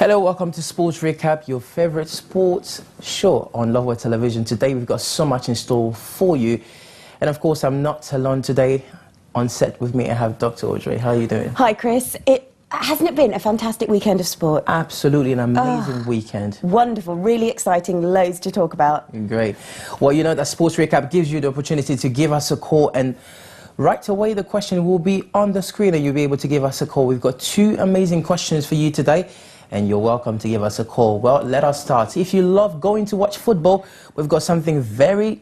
Hello, welcome to Sports Recap, your favorite sports show on Love Television. Today we've got so much in store for you. And of course, I'm not alone today. On set with me, I have Dr. Audrey. How are you doing? Hi, Chris. Hasn't it been a fantastic weekend of sport? Absolutely, an amazing weekend. Wonderful, really exciting, loads to talk about. Great. Well, you know that Sports Recap gives you the opportunity to give us a call, and right away the question will be on the screen and you'll be able to give us a call. We've got two amazing questions for you today, and you're welcome to give us a call. Well, let us start. If you love going to watch football, we've got something very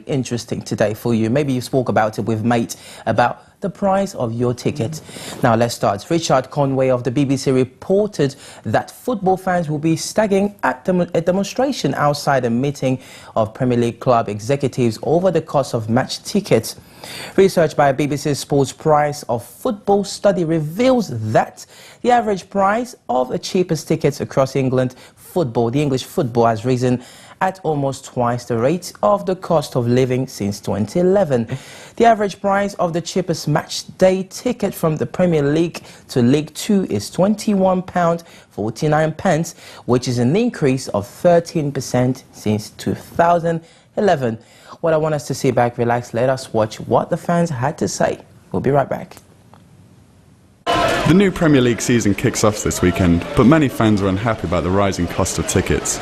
interesting today for you. Maybe you spoke about it with mate about the price of your ticket. Now let's start. Richard Conway of the BBC reported that football fans will be staging at a demonstration outside a meeting of Premier League club executives over the cost of match tickets. Research by BBC's Sports Price of Football study reveals that the average price of the cheapest tickets across England football, the English football, has risen at almost twice the rate of the cost of living since 2011. The average price of the cheapest match day ticket from the Premier League to League Two is £21.49, which is an increase of 13% since 2011. What I want us to sit back, relax, let us watch what the fans had to say. We'll be right back. The new Premier League season kicks off this weekend, but many fans are unhappy about the rising cost of tickets.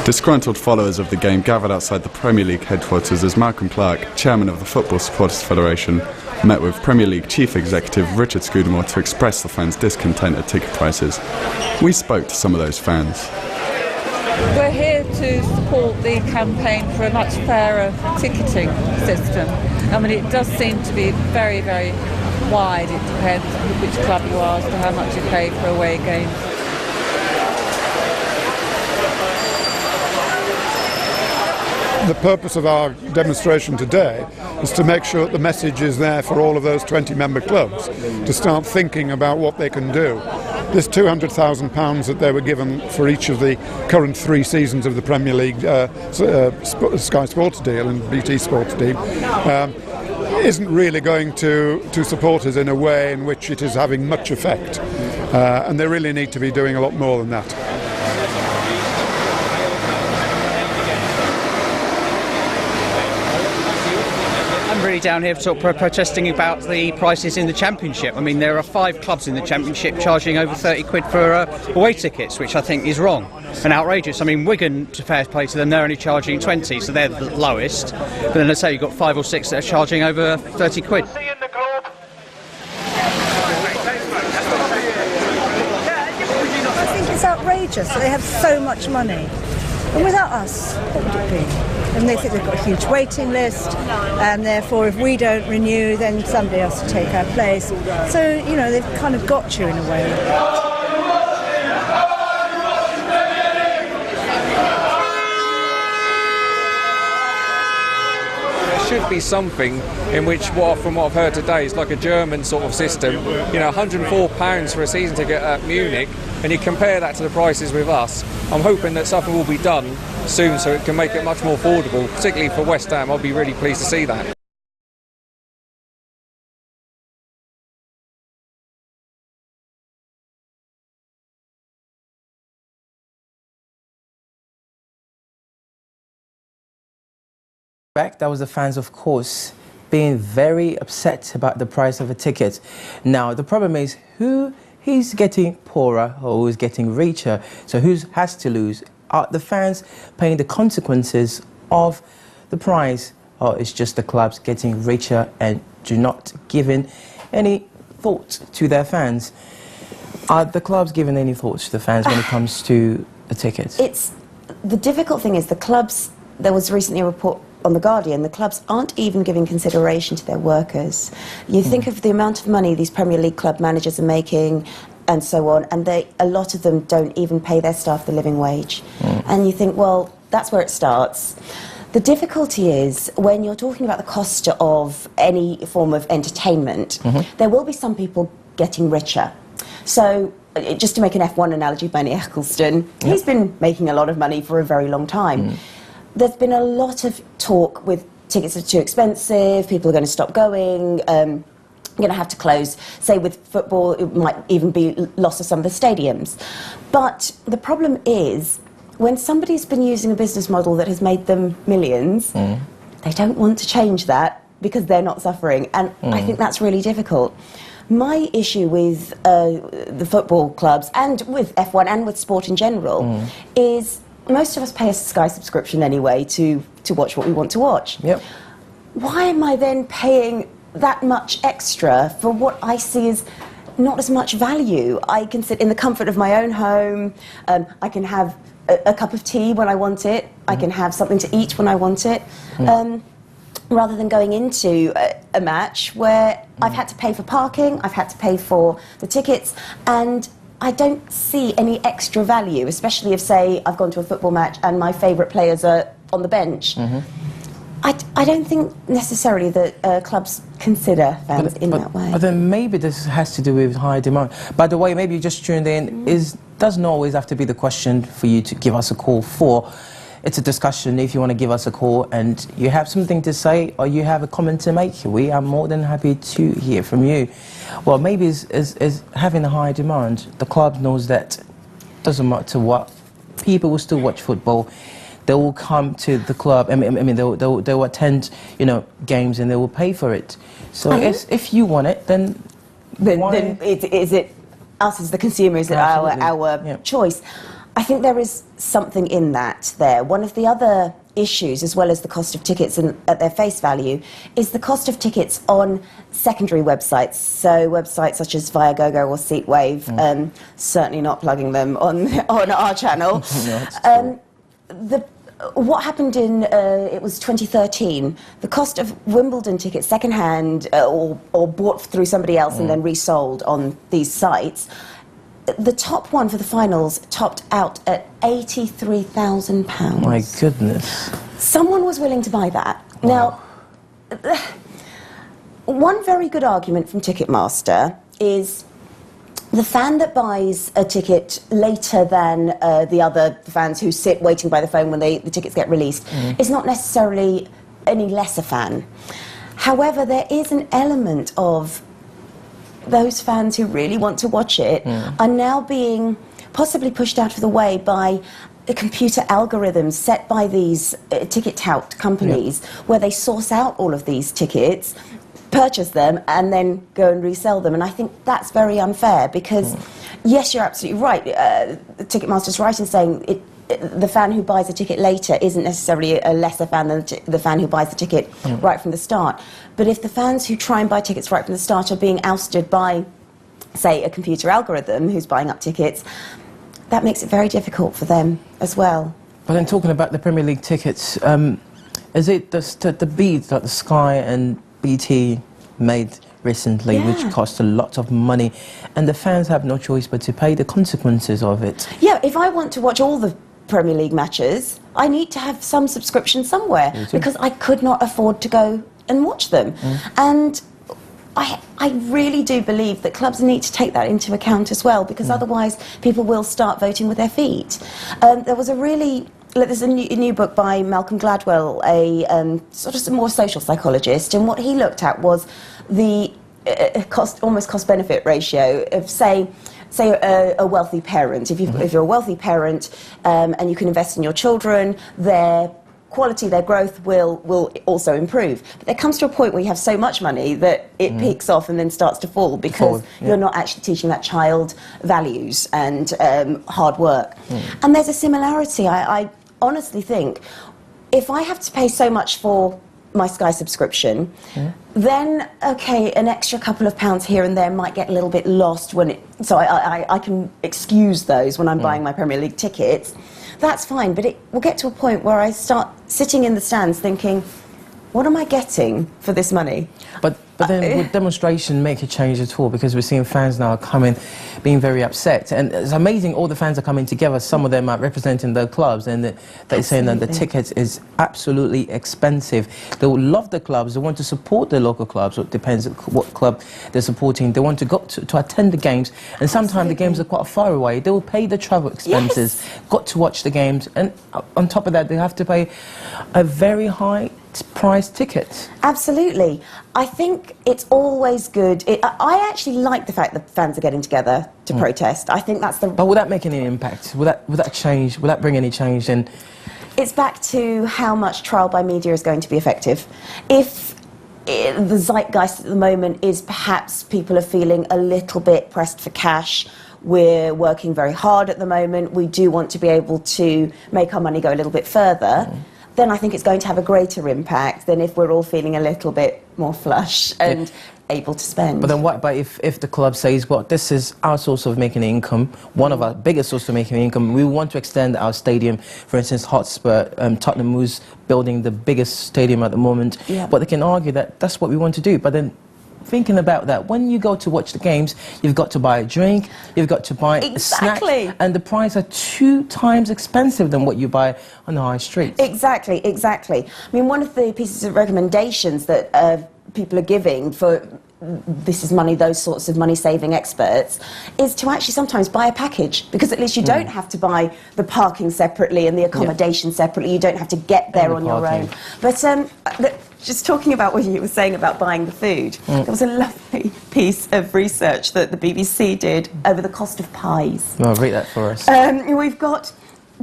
Disgruntled followers of the game gathered outside the Premier League headquarters as Malcolm Clark, chairman of the Football Supporters Federation, met with Premier League Chief Executive Richard Scudamore to express the fans' discontent at ticket prices. We spoke to some of those fans. We're here to support the campaign for a much fairer ticketing system. I mean, it does seem to be very wide. It depends which club you are as to how much you pay for away games. The purpose of our demonstration today is to make sure that the message is there for all of those 20 member clubs to start thinking about what they can do. This £200,000 that they were given for each of the current 3 seasons of the Premier League Sky Sports deal and BT Sports deal isn't really going to supporters in a way in which it is having much effect, and they really need to be doing a lot more than that. Really down here sort of protesting about the prices in the Championship. I mean, there are 5 clubs in the Championship charging over 30 quid for away tickets, which I think is wrong and outrageous. I mean, Wigan, to fair play to them, they're only charging 20, so they're the lowest. But then let's say you've got 5 or 6 that are charging over 30 quid. I think it's outrageous. They have so much money. And without us, what would it be? And they think they've got a huge waiting list, and therefore if we don't renew, then somebody else will take our place. So, you know, they've kind of got you in a way. There should be something in which, from what I've heard today, is like a German sort of system. You know, £104 for a season ticket at Munich, and you compare that to the prices with us. I'm hoping that something will be done soon so it can make it much more affordable, particularly for West Ham. I'll be really pleased to see that. That was the fans, of course, being very upset about the price of a ticket. Now, the problem is who's getting poorer or who's getting richer? So who has to lose? Are the fans paying the consequences of the price, or it's just the clubs getting richer and do not giving any thought to their fans? Are the clubs giving any thoughts to the fans when it comes to the tickets? The difficult thing is the clubs. There was recently a report on The Guardian, the clubs aren't even giving consideration to their workers. You think of the amount of money these Premier League club managers are making and so on, and a lot of them don't even pay their staff the living wage. And you think, well, that's where it starts. The difficulty is when you're talking about the cost of any form of entertainment, there will be some people getting richer. So just to make an F1 analogy, Benny Eccleston, he's been making a lot of money for a very long time. There's been a lot of talk with tickets are too expensive, people are going to stop going, going to have to close. Say with football, it might even be loss of some of the stadiums. But the problem is, when somebody's been using a business model that has made them millions, they don't want to change that because they're not suffering. And I think that's really difficult. My issue with the football clubs and with F1 and with sport in general is most of us pay a Sky subscription anyway to watch what we want to watch. Yep. Why am I then paying that much extra for what I see as not as much value? I can sit in the comfort of my own home, I can have a cup of tea when I want it, I can have something to eat when I want it, rather than going into a match where I've had to pay for parking, I've had to pay for the tickets, and I don't see any extra value, especially if, say, I've gone to a football match and my favourite players are on the bench. I don't think necessarily that clubs consider fans in that way. But then maybe this has to do with high demand. By the way, maybe you just tuned in, doesn't always have to be the question for you to give us a call for. It's a discussion. If you want to give us a call and you have something to say or you have a comment to make, we are more than happy to hear from you. Well, maybe is having a high demand. The club knows that doesn't matter what, people will still watch football. They will come to the club. I mean, they'll attend, games, and they will pay for it. So if you want it, then is it us as the consumer? Is it our choice? I think there is something in that there. One of the other issues, as well as the cost of tickets at their face value, is the cost of tickets on secondary websites. So websites such as Viagogo or Seatwave, certainly not plugging them on our channel. What happened in, it was 2013, the cost of Wimbledon tickets, second-hand or bought through somebody else and then resold on these sites, the top one for the finals topped out at £83,000. My goodness. Someone was willing to buy that. Wow. Now, one very good argument from Ticketmaster is the fan that buys a ticket later than the other fans who sit waiting by the phone when the tickets get released is not necessarily any less a fan. However, there is an element of those fans who really want to watch it are now being possibly pushed out of the way by the computer algorithms set by these ticket tout companies, where they source out all of these tickets, purchase them, and then go and resell them. And I think that's very unfair because, yes, you're absolutely right. Ticketmaster's right in saying the fan who buys a ticket later isn't necessarily a lesser fan than the fan who buys the ticket right from the start. But if the fans who try and buy tickets right from the start are being ousted by, say, a computer algorithm who's buying up tickets, that makes it very difficult for them as well. But then talking about the Premier League tickets, is it the bids that the Sky and BT made recently, which cost a lot of money, and the fans have no choice but to pay the consequences of it? Yeah, if I want to watch all the Premier League matches, I need to have some subscription somewhere because I could not afford to go and watch them. And I really do believe that clubs need to take that into account as well, because otherwise people will start voting with their feet. There's a new book by Malcolm Gladwell, a sort of more social psychologist, and what he looked at was the almost cost-benefit ratio of, say a wealthy parent. If you're a wealthy parent and you can invest in your children, their quality, their growth will also improve. But there comes to a point where you have so much money that it peaks off and then starts to fall because you're not actually teaching that child values and hard work. And there's a similarity. I honestly think if I have to pay so much for my Sky subscription, then okay, an extra couple of pounds here and there might get a little bit lost so I can excuse those when I'm buying my Premier League tickets. That's fine, but it will get to a point where I start sitting in the stands thinking, what am I getting for this money? But then would demonstration make a change at all? Because we're seeing fans now coming, being very upset. And it's amazing, all the fans are coming together. Some of them are representing their clubs, and they're saying that the tickets is absolutely expensive. They will love the clubs. They want to support their local clubs. So it depends what club they're supporting. They want to go to attend the games. And sometimes the games are quite far away. They will pay the travel expenses, got to watch the games. And on top of that, they have to pay a very high price tickets? Absolutely. I think it's always good. I actually like the fact that fans are getting together to protest. I think that's the... But will that make any impact? Will that change? Will that bring any change? And it's back to how much trial by media is going to be effective. If the zeitgeist at the moment is perhaps people are feeling a little bit pressed for cash, we're working very hard at the moment, we do want to be able to make our money go a little bit further, then I think it's going to have a greater impact than if we're all feeling a little bit more flush and able to spend. But then what about if the club says, well, this is our source of making income, one of our biggest sources of making income, we want to extend our stadium, for instance, Hotspur, Tottenham, who's building the biggest stadium at the moment, but they can argue that that's what we want to do. But then thinking about that, when you go to watch the games, you've got to buy a drink, you've got to buy a snack, and the prices are 2 times expensive than what you buy on the high street. Exactly. I mean, one of the pieces of recommendations that people are giving for this is money, those sorts of money-saving experts, is to actually sometimes buy a package, because at least you don't have to buy the parking separately and the accommodation separately. You don't have to get there on your own. But just talking about what you were saying about buying the food, there was a lovely piece of research that the BBC did over the cost of pies. Well, read that for us. We've got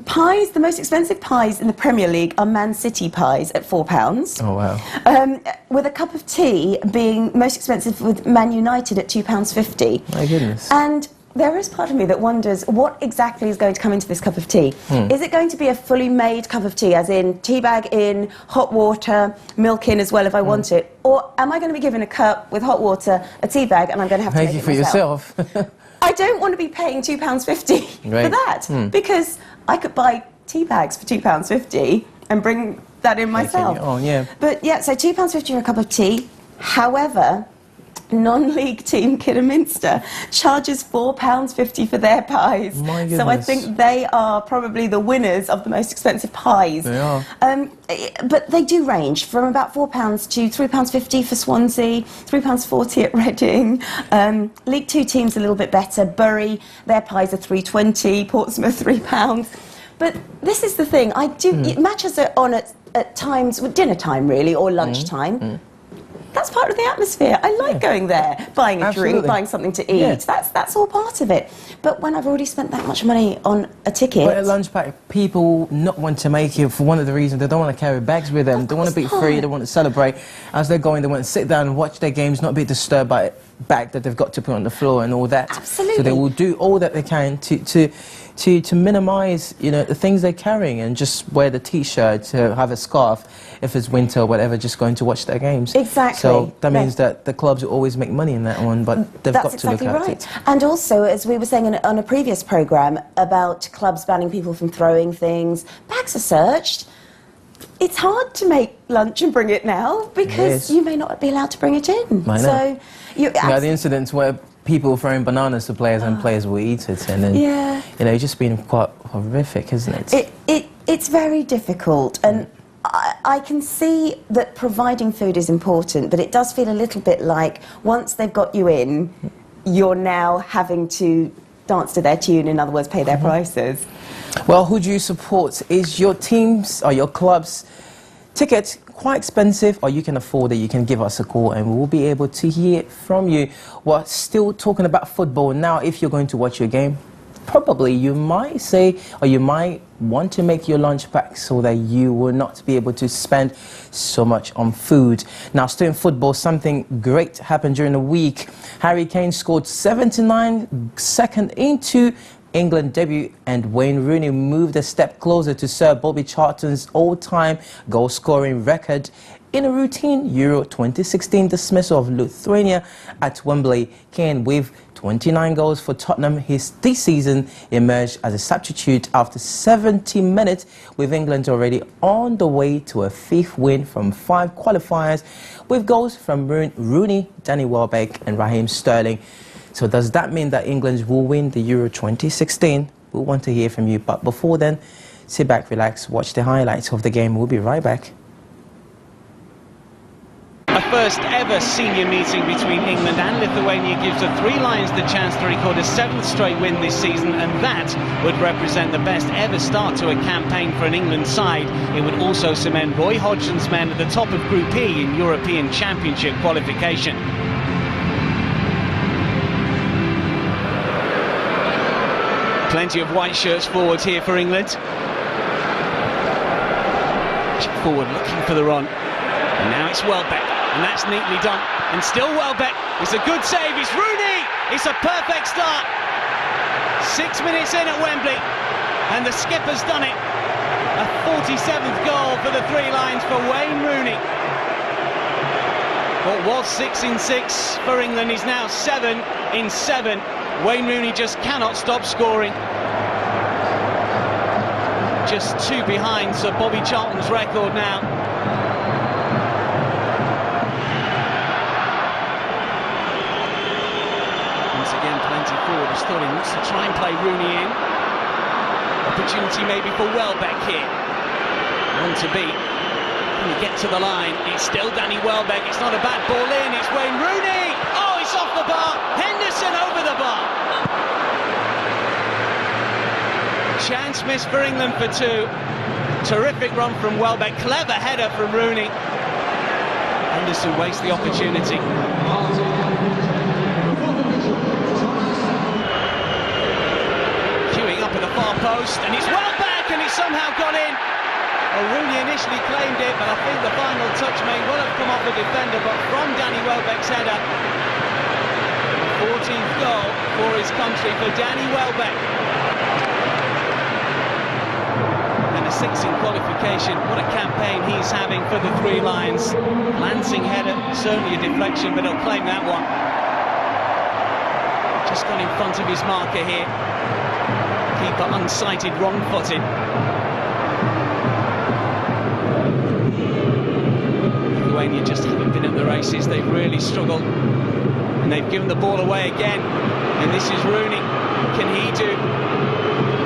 pies. The most expensive pies in the Premier League are Man City pies at £4. Oh, wow. With a cup of tea being most expensive with Man United at £2.50. My goodness. And there is part of me that wonders what exactly is going to come into this cup of tea. Is it going to be a fully made cup of tea, as in tea bag in, hot water, milk in as well if I want it? Or am I going to be given a cup with hot water, a tea bag, and I'm going to have to make it for myself? yourself. I don't want to be paying £2.50 for that, because I could buy tea bags for £2.50 and bring that in myself. But yeah, so £2.50 for a cup of tea. However, non-league team Kidderminster charges £4.50 for their pies. My goodness. So I think they are probably the winners of the most expensive pies. They are. But they do range from about £4 to £3.50 for Swansea, £3.40 at Reading. League Two teams a little bit better. Bury, their pies are £3.20, Portsmouth £3. But this is the thing, matches are on at times, dinner time really, or lunchtime. That's part of the atmosphere. I like going there, buying a drink, buying something to eat. That's all part of it. But when I've already spent that much money on a ticket... But at lunch pack, people not want to make it for one of the reasons they don't want to carry bags with them. They want to be free, they want to celebrate. As they're going, they want to sit down and watch their games, not be disturbed by a bag that they've got to put on the floor and all that. Absolutely. So they will do all that they can to minimise, you know, the things they're carrying, and just wear the T-shirt, to have a scarf if it's winter or whatever, just going to watch their games. Exactly. So that means that the clubs will always make money in that one, but they've got to look at it. And also, as we were saying on a previous programme about clubs banning people from throwing things, bags are searched. It's hard to make lunch and bring it now, because you may not be allowed to bring it in. I know. So the incidents where people throwing bananas to players and players will eat it, and then you know, it's just been quite horrific, isn't it? It's very difficult, and I can see that providing food is important, but it does feel a little bit like once they've got you in, you're now having to dance to their tune, in other words, pay their prices. Well, who do you support? Is your team's or your club's ticket quite expensive, or you can afford it? You can give us a call and we'll be able to hear from you. We're still talking about football now. If you're going to watch your game, probably you might say, or you might want to make your lunch pack so that you will not be able to spend so much on food. Now, still in football, something great happened during the week. Harry Kane scored 79 seconds into England debut, and Wayne Rooney moved a step closer to Sir Bobby Charlton's all-time goal-scoring record in a routine Euro 2016 dismissal of Lithuania at Wembley. Kane, with 29 goals for Tottenham, this season emerged as a substitute after 70 minutes, with England already on the way to a 5th win from 5 qualifiers, with goals from Rooney, Danny Welbeck and Raheem Sterling. So does that mean that England will win the Euro 2016? We'll want to hear from you. But before then, sit back, relax, watch the highlights of the game. We'll be right back. first ever senior meeting between England and Lithuania gives the Three Lions the chance to record a 7th straight win this season, and that would represent the best ever start to a campaign for an England side. It would also cement Roy Hodgson's men at the top of Group E in European Championship qualification. Plenty of white shirts forward here for England. Chip forward looking for the run. And now it's Welbeck, and that's neatly done. And still Welbeck. It's a good save. It's Rooney. It's a perfect start. 6 minutes in at Wembley, and the skipper's done it. A 47th goal for the Three Lions for Wayne Rooney. What was 6 in 6 for England is now 7 in 7. Wayne Rooney just cannot stop scoring. Just 2 behind Sir Bobby Charlton's record now. Once again, plenty forward. Sterling wants to try and play Rooney in. Opportunity maybe for Welbeck here. One to beat. Can he get to the line? It's still Danny Welbeck. It's not a bad ball in. It's Wayne Rooney. Oh, it's off the bar. Henderson over the bar. Chance missed for England for 2. Terrific run from Welbeck. Clever header from Rooney. Henderson wastes the opportunity. Queuing up at the far post, and it's Welbeck, and it's somehow got in. Well, Rooney initially claimed it, but I think the final touch may well have come off the defender, but from Danny Welbeck's header. 14th goal for his country for Danny Welbeck. And a 6 in qualification. What a campaign he's having for the Three Lions. Lancing header, certainly a deflection, but he'll claim that one. Just got in front of his marker here. Keeper unsighted, wrong-footed. Lithuania just haven't been at the races. They've really struggled, and they've given the ball away again. And this is Rooney. What can he do?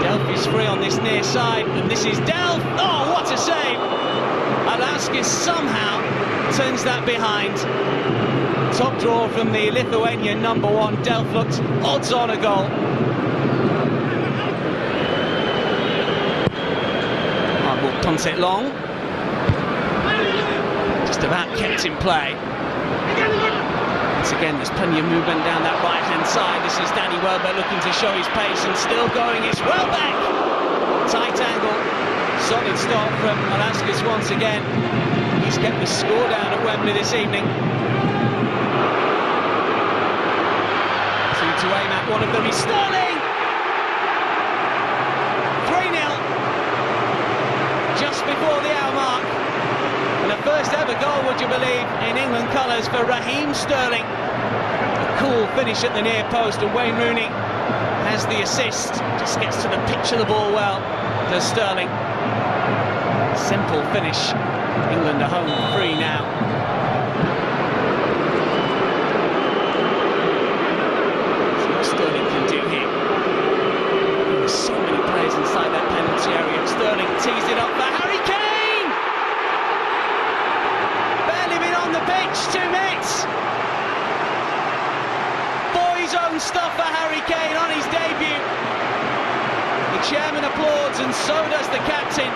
Delph is free on this near side, and this is Delph. Oh, what a save! Alaskis somehow turns that behind. Top draw from the Lithuanian #1. Delph looked odds on a goal. We'll punt it long. Just about kept in play. Once again, there's plenty of movement down that right-hand side. This is Danny Welbeck looking to show his pace, and still going. It's Welbeck! Tight angle. Solid start from Alaskis once again. He's kept the score down at Wembley this evening. 2 to aim at. One of them is Sterling! 3-0. Just before the hour mark. And the first ever goal, would you believe, in England colours for Raheem Sterling. A cool finish at the near post, and Wayne Rooney has the assist. Just gets to the pitch of the ball well, does Sterling. Simple finish. England are home free now. See what Sterling can do here. There's so many players inside that penalty area. Sterling teased it up for Harry Kane! Barely been on the pitch, 2 minutes. Boys' own stuff for Harry Kane on his debut. The chairman applauds, and so does the captain.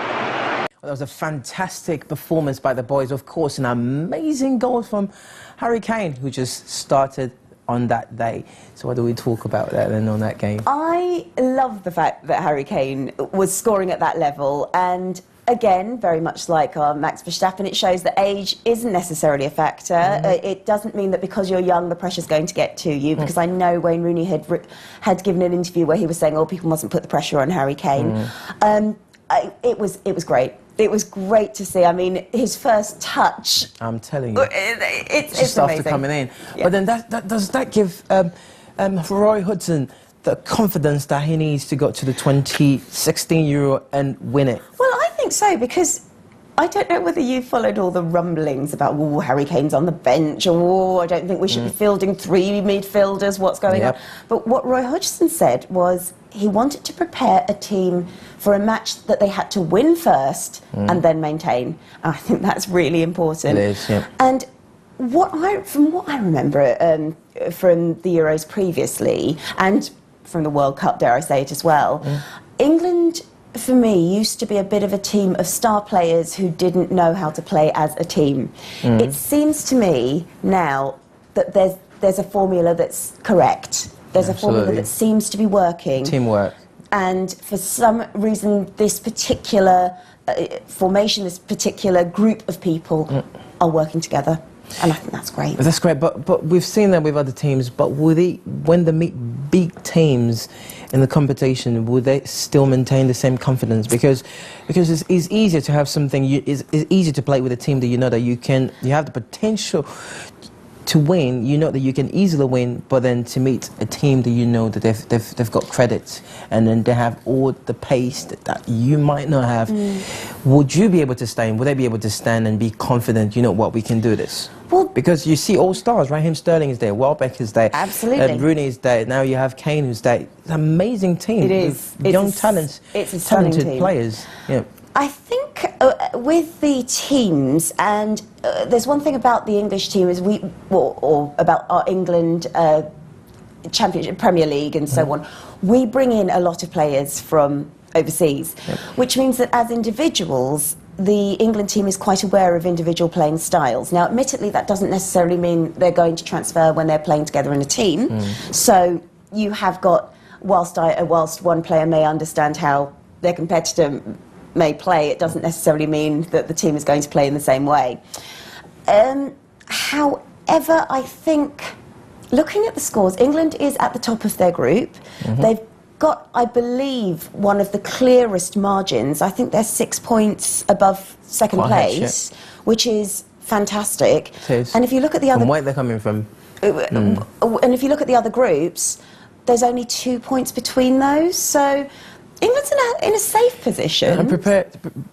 Well, that was a fantastic performance by the boys. Of course, an amazing goal from Harry Kane, who just started on that day. So what do we talk about that then on that game? I love the fact that Harry Kane was scoring at that level, and again, very much like Max Verstappen, it shows that age isn't necessarily a factor. It doesn't mean that because you're young, the pressure's going to get to you, because I know Wayne Rooney had given an interview where he was saying, oh, people mustn't put the pressure on Harry Kane. It was great. It was great to see. I mean, his first touch. I'm telling you, it's just amazing. after coming in. Yeah. But then does that give Roy Hodgson the confidence that he needs to go to the 2016 Euro and win it? Well, I think so, because I don't know whether you followed all the rumblings about, oh, Harry Kane's on the bench, or, oh, I don't think we should be fielding 3 midfielders, what's going on. But what Roy Hodgson said was he wanted to prepare a team for a match that they had to win first and then maintain. And I think that's really important. It is, yeah. And From what I remember from the Euros previously, and from the World Cup, dare I say it as well, England, for me, used to be a bit of a team of star players who didn't know how to play as a team. It seems to me now that there's a formula that's correct. There's a formula that seems to be working. Teamwork. And for some reason, this particular formation, this particular group of people are working together. And I think that's great. That's great, but we've seen that with other teams, but when they meet big teams in the competition, will they still maintain the same confidence? Because it's easier to have something, it's easier to play with a team that you know that you have the potential to win, you know that you can easily win, but then to meet a team that you know that they've got credit and then they have all the pace that you might not have, would you be able to stand? Would they be able to stand and be confident, you know what, we can do this? Well, because you see all stars, Raheem Sterling is there, Welbeck is there, absolutely, Rooney is there, now you have Kane who's there. It's an amazing team. It is. With young talents, it's a talented team. Players. Yeah. I think with the teams, and there's one thing about the English team is or about our England Championship, Premier League and so on, we bring in a lot of players from overseas, which means that as individuals, the England team is quite aware of individual playing styles. Now, admittedly, that doesn't necessarily mean they're going to transfer when they're playing together in a team. So you have got, whilst one player may understand how their competitor may play, it doesn't necessarily mean that the team is going to play in the same way. However, I think, looking at the scores, England is at the top of their group. They've got, I believe, one of the clearest margins. I think they're 6 points above second place, which is fantastic. It is. And if you look at the other... From where they're coming from. And if you look at the other groups, there's only 2 points between those, so England's in a safe position. And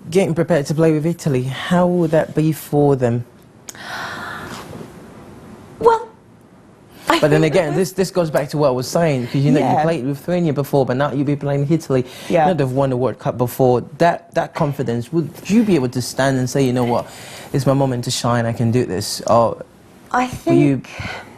getting prepared to play with Italy, how would that be for them? Well, but then again, this goes back to what I was saying, because you know you played with Lithuania before, but now you'll be playing Italy. You know they've won the World Cup before. That confidence, would you be able to stand and say, you know what, it's my moment to shine, I can do this? Or I think will you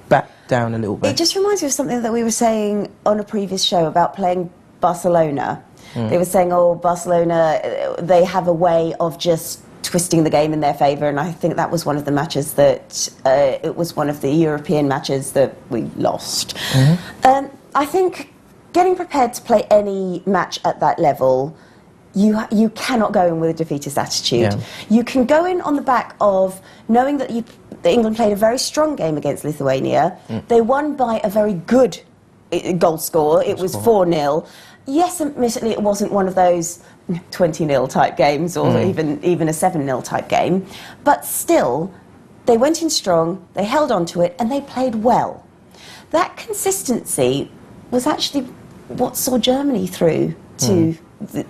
back down a little bit? It just reminds me of something that we were saying on a previous show about playing Barcelona. They were saying, oh, Barcelona, they have a way of just twisting the game in their favour, and I think that was one of the matches that, it was one of the European matches that we lost. I think getting prepared to play any match at that level, you cannot go in with a defeatist attitude. You can go in on the back of knowing that England played a very strong game against Lithuania. They won by a very good goal score. It was 4-0. Yes, admittedly, it wasn't one of those 20-0 type games or even a 7-0 type game, but still, they went in strong, they held on to it, and they played well. That consistency was actually what saw Germany through to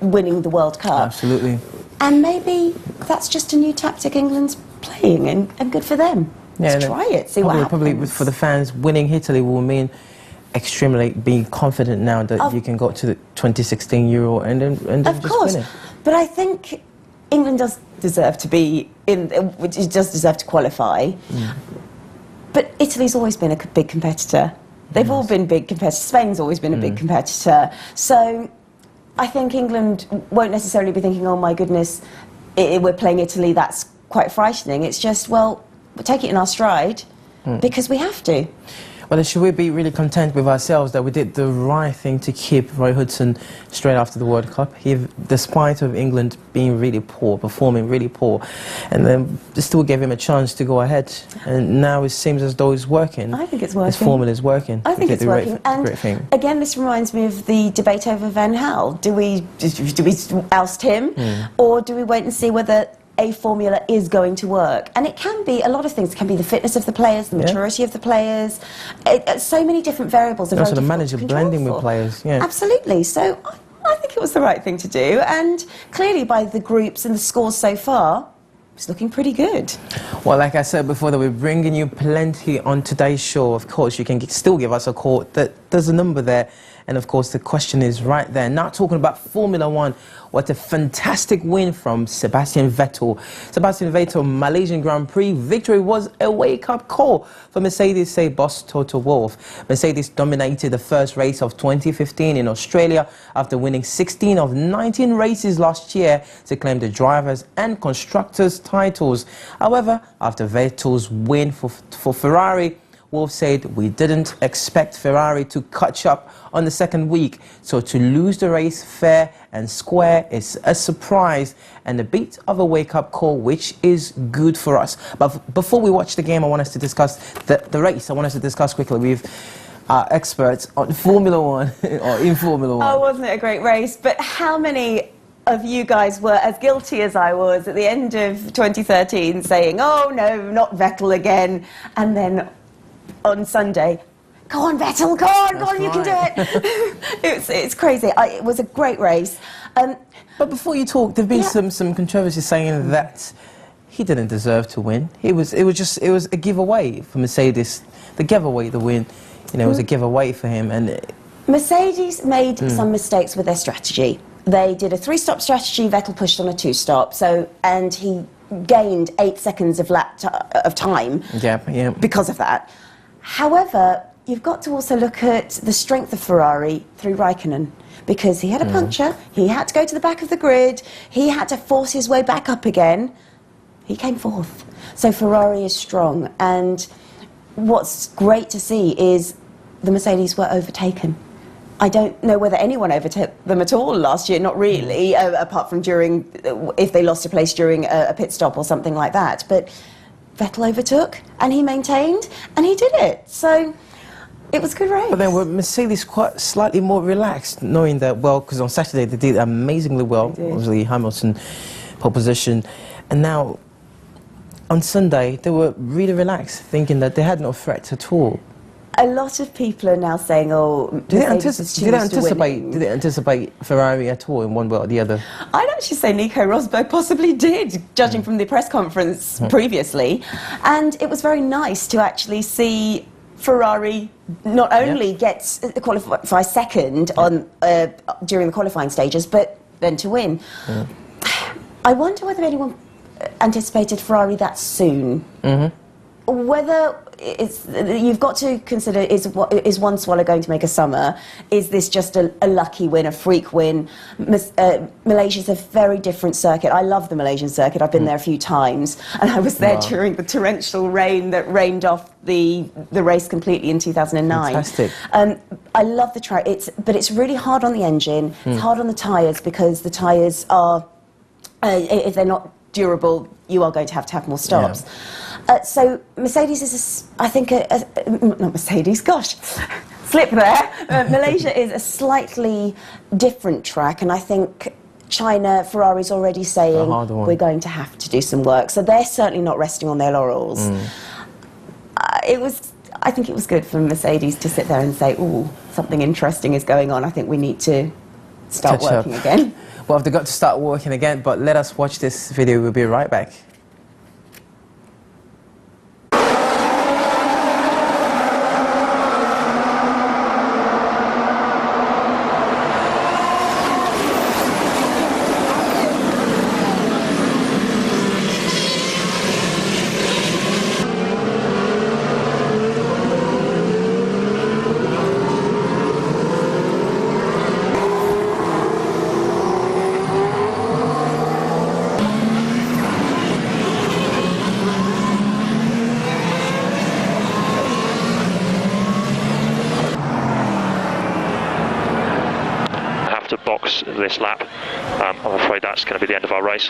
winning the World Cup. Absolutely. And maybe that's just a new tactic England's playing, and good for them. Let's try it, see what happens. Probably for the fans, winning Italy will mean extremely being confident now that you can go to the 2016 Euro and then just win it. But I think England does deserve to be in, which it does deserve to qualify. But Italy's always been a big competitor. They've all been big competitors. Spain's always been a big competitor. So I think England won't necessarily be thinking, oh my goodness, we're playing Italy, that's quite frightening. It's just, well, we'll take it in our stride because we have to. Well, then should we be really content with ourselves that we did the right thing to keep Roy Hodgson straight after the World Cup? Despite of England being really poor, performing really poor, and then they still gave him a chance to go ahead. And now it seems as though it's working. I think it's working. His formula is working. I think it's working. And again, this reminds me of the debate over Van Gaal. Do we oust him, or do we wait and see whether a formula is going to work? And it can be a lot of things. It can be the fitness of the players, the maturity of the players. So many different variables. Also the manager blending with players. Absolutely. So I think it was the right thing to do. And clearly by the groups and the scores so far, it's looking pretty good. Well, like I said before, that we're bringing you plenty on today's show. Of course, you can still give us a call. There's a number there. And of course, the question is right there. Now talking about Formula One, what a fantastic win from Sebastian Vettel. Sebastian Vettel, Malaysian Grand Prix victory was a wake-up call for Mercedes, say boss Toto Wolff. Mercedes dominated the first race of 2015 in Australia after winning 16 of 19 races last year to claim the drivers' and constructors' titles. However, after Vettel's win for Ferrari, Wolff said, "We didn't expect Ferrari to catch up on the second week, so to lose the race fair and square is a surprise and a bit of a wake-up call, which is good for us." But before we watch the game, I want us to discuss the race. I want us to discuss quickly with our experts on Formula One, or in Formula One. Oh, wasn't it a great race? But how many of you guys were as guilty as I was at the end of 2013 saying, "Oh no, not Vettel again," and then on Sunday, "Go on, Vettel, go on, you can do it." It's crazy. It was a great race. But before you talk, there've been some controversy saying that he didn't deserve to win. It was a giveaway for Mercedes. They gave away the win. You know, it was a giveaway for him. And Mercedes made some mistakes with their strategy. They did a 3-stop strategy. Vettel pushed on a 2-stop. And he gained 8 seconds of time. Yeah. Because of that. However, you've got to also look at the strength of Ferrari through Raikkonen, because he had a puncture, he had to go to the back of the grid, he had to force his way back up again. He came fourth. So Ferrari is strong, and what's great to see is the Mercedes were overtaken. I don't know whether anyone overtook them at all last year, not really, apart from if they lost a place during a pit stop or something like that. But Vettel overtook, and he maintained, and he did it. So it was a good race. But then were Mercedes quite slightly more relaxed, knowing that, well, because on Saturday they did amazingly well, obviously Hamilton pole position, and now on Sunday they were really relaxed, thinking that they had no threat at all. A lot of people are now saying, "Oh, did they anticipate Ferrari at all in one way or the other?" I'd actually say Nico Rosberg possibly did, judging from the press conference previously. And it was very nice to actually see Ferrari not only qualify second during the qualifying stages, but then to win. I wonder whether anyone anticipated Ferrari that soon. Whether you've got to consider, is one swallow going to make a summer? Is this just a lucky win, a freak win? Malaysia's a very different circuit. I love the Malaysian circuit. I've been there a few times, and I was there during the torrential rain that rained off the race completely in 2009. Fantastic. I love the track, but it's really hard on the engine. It's hard on the tyres, because the tyres are, if they're not durable, you are going to have more stops. So Mercedes is, not Mercedes, gosh, slip there. Malaysia is a slightly different track, and I think Ferrari's already saying we're going to have to do some work. So they're certainly not resting on their laurels. I think it was good for Mercedes to sit there and say, "Ooh, something interesting is going on. I think we need to start working again." Well, they've got to start working again, but let us watch this video. We'll be right back. To box this lap. I'm afraid that's going to be the end of our race.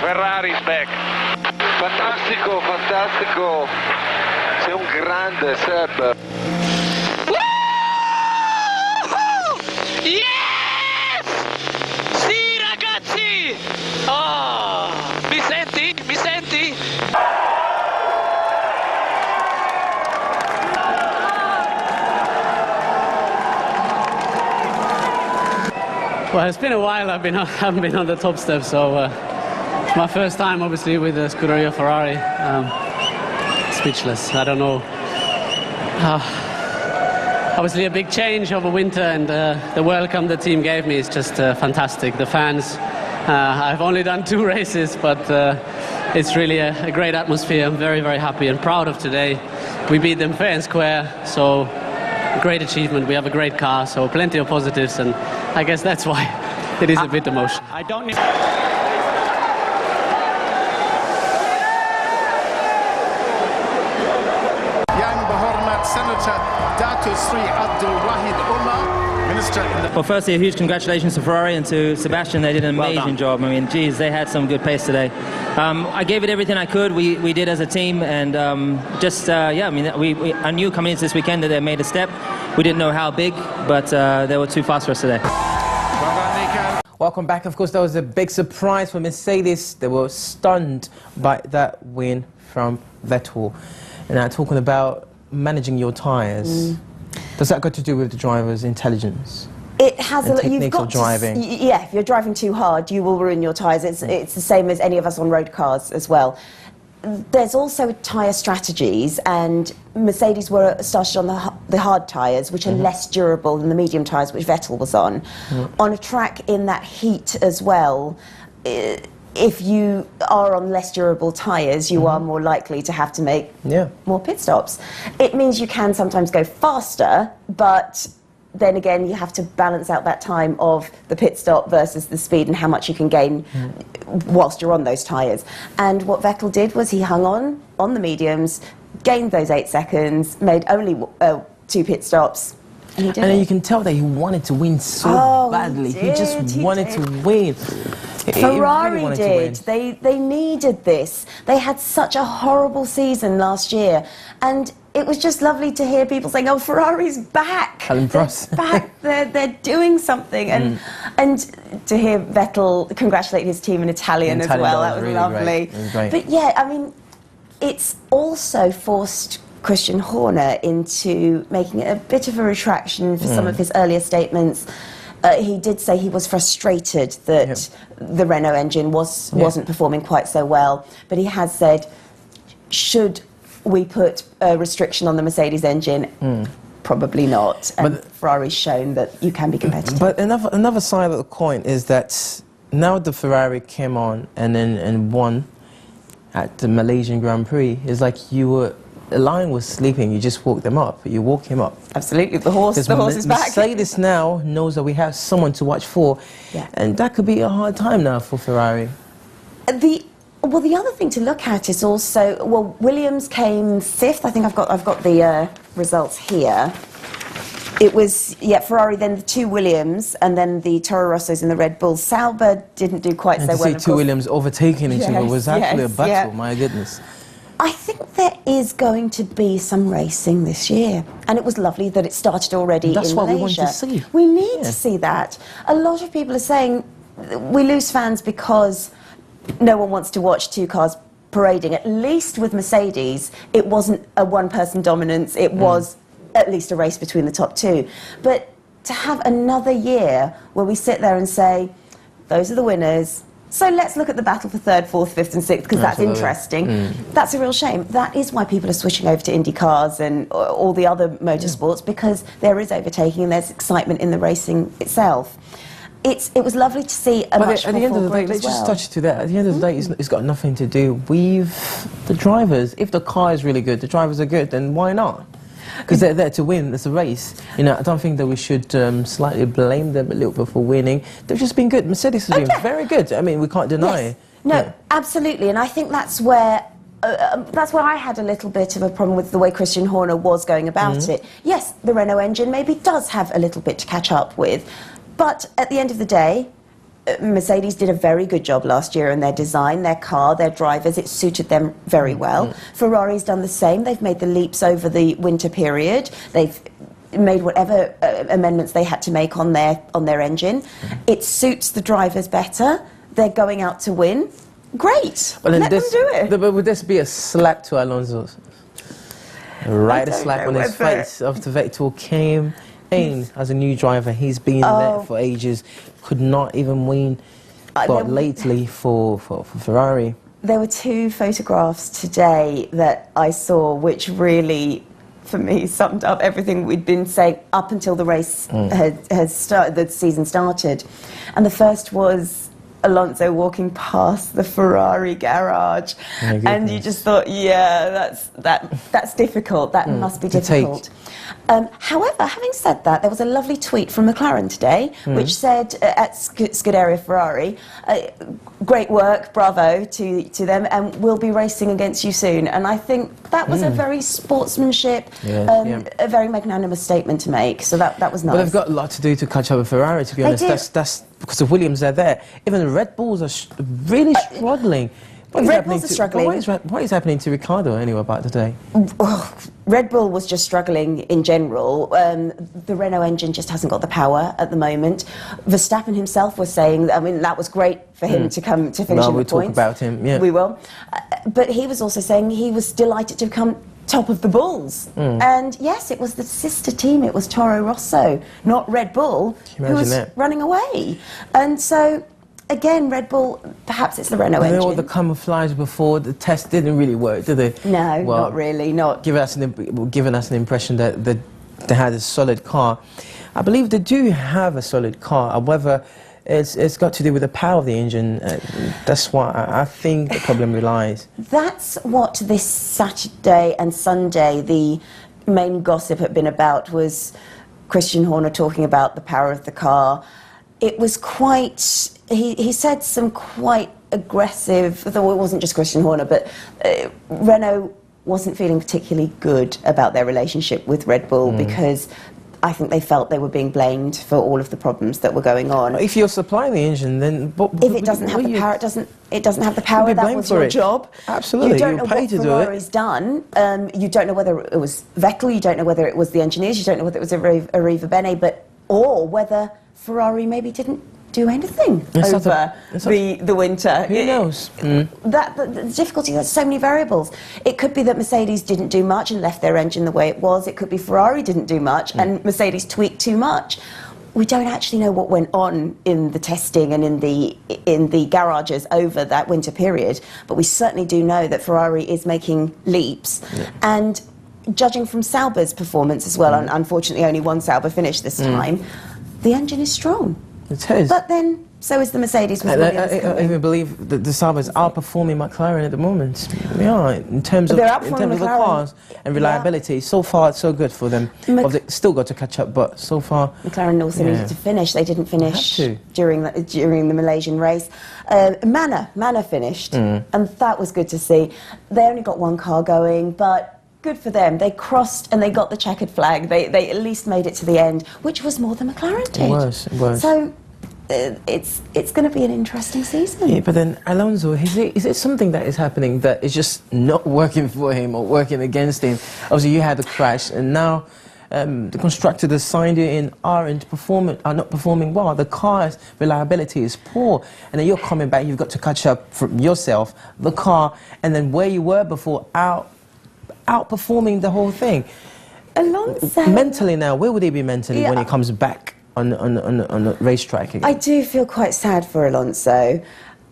Ferrari's back. Fantastico, fantastico. Sei un grande, Seb. Yes! Sì, ragazzi! Oh, mi senti? Mi senti? Well, it's been a while. I haven't been on the top step, so it's my first time, obviously, with the Scuderia Ferrari. Speechless. I don't know. Obviously, a big change over winter, and the welcome the team gave me is just fantastic. The fans. I've only done 2 races, but it's really a great atmosphere. I'm very, very happy and proud of today. We beat them fair and square, so great achievement. We have a great car, so plenty of positives, and I guess that's why it is a bit emotional. I don't need... Young Bahormat Senator Datu Sri Abdul Wahid Umar, Minister in the... Well, firstly, a huge congratulations to Ferrari and to Sebastian. They did an amazing job. I mean, geez, they had some good pace today. I gave it everything I could. We did as a team, and yeah, I mean, I knew coming into this weekend that they made a step. We didn't know how big, but they were too fast for us today. Welcome back. Of course, that was a big surprise for Mercedes. They were stunned by that win from Vettel. And now talking about managing your tyres, does that got to do with the driver's intelligence? It has and a techniques you've got of driving. Yeah, if you're driving too hard, you will ruin your tyres. It's the same as any of us on road cars as well. There's also tyre strategies, and Mercedes were started on the hard tyres, which are less durable than the medium tyres, which Vettel was on. On a track in that heat as well, if you are on less durable tyres, you are more likely to have to make more pit stops. It means you can sometimes go faster, but then again, you have to balance out that time of the pit stop versus the speed and how much you can gain whilst you're on those tyres. And what Vettel did was he hung on the mediums, gained those 8 seconds, made only 2 pit stops, and he did And it. you can tell that he wanted to win so badly. He just wanted to win. Ferrari did. They needed this. They had such a horrible season last year, and it was just lovely to hear people saying, "Oh, Ferrari's back! They're back! They're doing something!" And to hear Vettel congratulate his team in Italian as well, that was really lovely. great. It was great. But yeah, I mean, it's also forced Christian Horner into making a bit of a retraction for some of his earlier statements. He did say he was frustrated that the Renault engine wasn't performing quite so well, but he has said, should we put a restriction on the Mercedes engine? Probably not. And Ferrari's shown that you can be competitive. But another side of the coin is that now the Ferrari came on and won at the Malaysian Grand Prix, it's like the lion was sleeping, you just woke them up. You woke him up. Absolutely, the horse is back. Mercedes now knows that we have someone to watch for, and that could be a hard time now for Ferrari. Well, the other thing to look at is also, well, Williams came 5th. I think I've got the results here. It was, Ferrari, then the 2 Williams, and then the Toro Rossos and the Red Bull. Sauber didn't do quite so well. And to see 2 Williams overtaking each other was actually a battle, my goodness. I think there is going to be some racing this year, and it was lovely that it started already in Malaysia. That's what we want to see. We need to see that. A lot of people are saying we lose fans because no one wants to watch 2 cars parading. At least with Mercedes, it wasn't a one-person dominance. It was at least a race between the top 2. But to have another year where we sit there and say, those are the winners, so let's look at the battle for 3rd, 4th, 5th and 6th, because that's interesting. That's a real shame. That is why people are switching over to Indy cars and all the other motorsports, because there is overtaking and there's excitement in the racing itself. It was lovely to see a much at the end of the day, let's just touch to that. At the end of the day, it's got nothing to do with the drivers. If the car is really good, the drivers are good, then why not? Because they're there to win. It's a race. You know, I don't think that we should slightly blame them a little bit for winning. They've just been good. Mercedes has been very good. I mean, we can't deny it. No, absolutely. And I think that's where I had a little bit of a problem with the way Christian Horner was going about it. Yes, the Renault engine maybe does have a little bit to catch up with. But at the end of the day, Mercedes did a very good job last year in their design, their car, their drivers. It suited them very well. Ferrari's done the same. They've made the leaps over the winter period. They've made whatever amendments they had to make on their engine. It suits the drivers better. They're going out to win. Great. Well, let them do it. But would this be a slap to Alonso? Right, a slap on his face after Vettel came in as a new driver. He's been there for ages. Could not even win. But lately for Ferrari. There were 2 photographs today that I saw which really, for me, summed up everything we'd been saying up until the race had started, the season started. And the first was Alonso walking past the Ferrari garage, and you just thought, yeah, that's difficult. That must be difficult. However, having said that, there was a lovely tweet from McLaren today, which said at Scuderia Ferrari, "Great work, bravo to them, and we'll be racing against you soon." And I think that was a very sportsmanship, a very magnanimous statement to make. So that was nice. But they've got a lot to do to catch up with Ferrari, to be honest. That's because of Williams. They're there. Even the Red Bulls are really struggling. Red Bulls are struggling. What is happening to Ricciardo anyway about today? Red Bull was just struggling in general. The Renault engine just hasn't got the power at the moment. Verstappen himself was saying, I mean, that was great for him to come to finish in the points. We'll talk about him, yeah. We will. But he was also saying he was delighted to come top of the Bulls. And yes, it was the sister team. It was Toro Rosso, not Red Bull, who was running away. And so, again, Red Bull, perhaps it's the Renault engine. All the camouflage before the test didn't really work, did they? No, not really, not. Giving us an impression that they had a solid car. I believe they do have a solid car. However, it's got to do with the power of the engine. That's why I think the problem relies. That's what this Saturday and Sunday, the main gossip had been about, was Christian Horner talking about the power of the car. It was quite, he said some quite aggressive, though it wasn't just Christian Horner, but Renault wasn't feeling particularly good about their relationship with Red Bull because I think they felt they were being blamed for all of the problems that were going on. If you're supplying the engine, then if it doesn't have the power, it doesn't have the power. That was your job. Absolutely, you don't know what Ferrari's done. You don't know whether it was Vettel. You don't know whether it was the engineers. You don't know whether it was Arriva Bene, or whether Ferrari maybe didn't do anything over the winter. Who knows? The difficulty, there's so many variables. It could be that Mercedes didn't do much and left their engine the way it was. It could be Ferrari didn't do much and Mercedes tweaked too much. We don't actually know what went on in the testing and in the garages over that winter period, but we certainly do know that Ferrari is making leaps. And judging from Sauber's performance as well, unfortunately only one Sauber finished this time, the engine is strong. It is. But then, so is the Mercedes. I even believe that the Saubers are outperforming McLaren at the moment. They are, in terms of the cars and reliability. So far, it's so good for them. They've still got to catch up, but so far... McLaren also needed to finish. They didn't finish during the Malaysian race. Manor finished, and that was good to see. They only got one car going, but... good for them. They crossed and they got the checkered flag. They at least made it to the end, which was more than McLaren did. It was. So it's going to be an interesting season. Yeah, but then Alonso, is it something that is happening that is just not working for him or working against him? Obviously, you had the crash, and now the constructors assigned you in are not performing well. The car's reliability is poor, and then you're coming back. You've got to catch up from yourself, the car, and then where you were before, outperforming the whole thing. Alonso, mentally now, where would he be mentally when he comes back on the racetrack again? I do feel quite sad for Alonso,